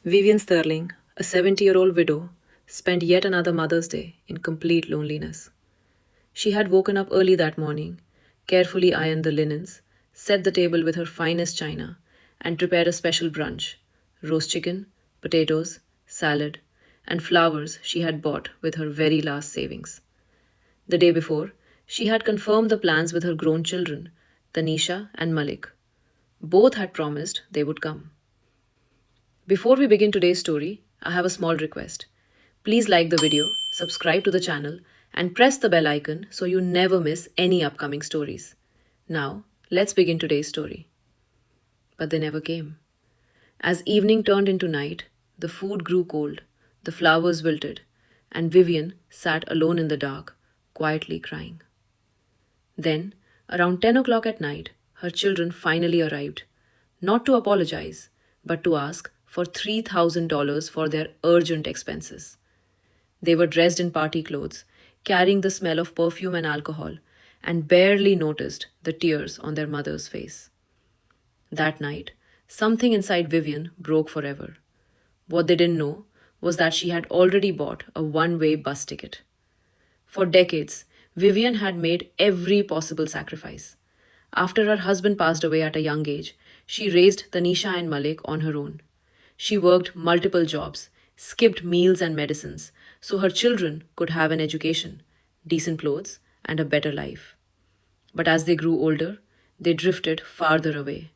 Vivien Sterling, a 70-year-old widow, spent yet another Mother's Day in complete loneliness. She had woken up early that morning, carefully ironed the linens, set the table with her finest china, and prepared a special brunch: roast chicken, potatoes, salad, and flowers she had bought with her very last savings. The day before, she had confirmed the plans with her grown children, Tanisha and Malik. Both had promised they would come. Before we begin today's story, I have a small request. Please like the video, subscribe to the channel, and press the bell icon so you never miss any upcoming stories. Now, let's begin today's story. But they never came. As evening turned into night, the food grew cold, the flowers wilted, and Vivian sat alone in the dark, quietly crying. Then, around 10 o'clock at night, her children finally arrived, not to apologize, but to ask for $3,000 for their urgent expenses. They were dressed in party clothes, carrying the smell of perfume and alcohol, and barely noticed the tears on their mother's face. That night, something inside Vivian broke forever. What they didn't know was that she had already bought a one-way bus ticket. For decades, Vivian had made every possible sacrifice. After her husband passed away at a young age, she raised Tanisha and Malik on her own. She worked multiple jobs, skipped meals and medicines, so her children could have an education, decent clothes, and a better life. But as they grew older, they drifted farther away,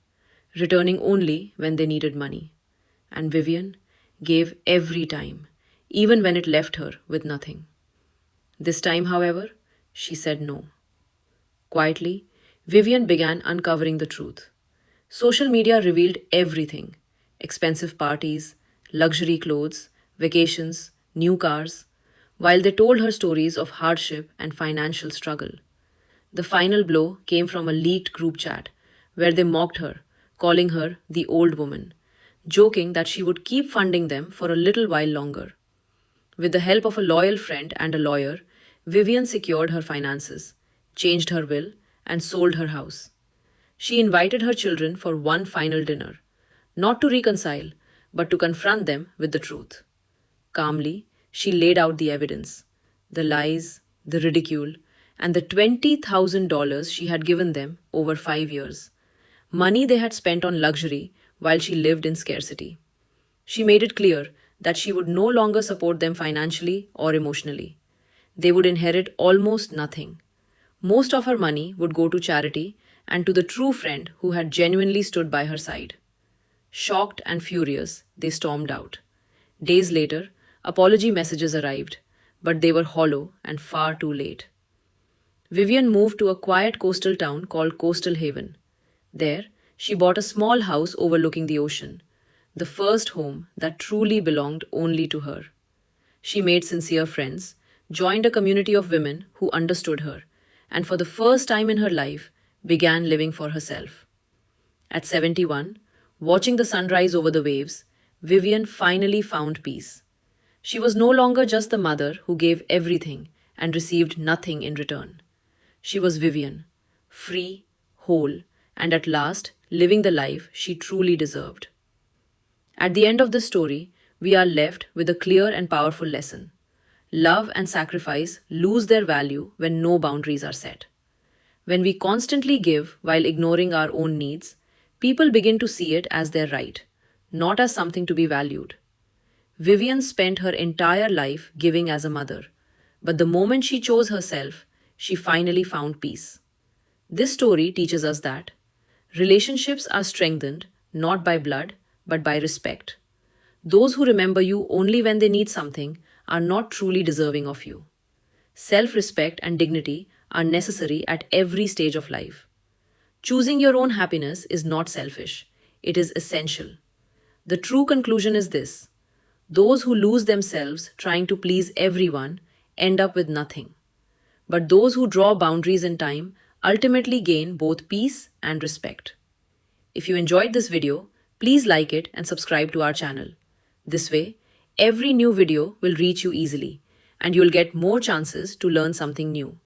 returning only when they needed money. And Vivian gave every time, even when it left her with nothing. This time, however, she said no. Quietly, Vivian began uncovering the truth. Social media revealed everything: expensive parties, luxury clothes, vacations, new cars, while they told her stories of hardship and financial struggle. The final blow came from a leaked group chat where they mocked her, calling her the old woman, joking that she would keep funding them for a little while longer. With the help of a loyal friend and a lawyer, Vivian secured her finances, changed her will, and sold her house. She invited her children for one final dinner, not to reconcile, but to confront them with the truth. Calmly, she laid out the evidence: the lies, the ridicule, and the $20,000 she had given them over 5 years. Money they had spent on luxury while she lived in scarcity. She made it clear that she would no longer support them financially or emotionally. They would inherit almost nothing. Most of her money would go to charity and to the true friend who had genuinely stood by her side. Shocked and furious, they stormed out. Days later, apology messages arrived, but they were hollow and far too late. Vivian moved to a quiet coastal town called Coastal Haven. There, she bought a small house overlooking the ocean, the first home that truly belonged only to her. She made sincere friends, joined a community of women who understood her, and for the first time in her life, began living for herself. At 71, watching the sunrise over the waves, Vivian finally found peace. She was no longer just the mother who gave everything and received nothing in return. She was Vivian, free, whole, and at last living the life she truly deserved. At the end of the story, we are left with a clear and powerful lesson. Love and sacrifice lose their value when no boundaries are set. When we constantly give while ignoring our own needs, people begin to see it as their right, not as something to be valued. Vivian spent her entire life giving as a mother, but the moment she chose herself, she finally found peace. This story teaches us that relationships are strengthened not by blood, but by respect. Those who remember you only when they need something are not truly deserving of you. Self respect and dignity are necessary at every stage of life. Choosing your own happiness is not selfish, it is essential. The true conclusion is this: those who lose themselves trying to please everyone end up with nothing. But those who draw boundaries in time ultimately gain both peace and respect. If you enjoyed this video, please like it and subscribe to our channel. This way, every new video will reach you easily, and you'll get more chances to learn something new.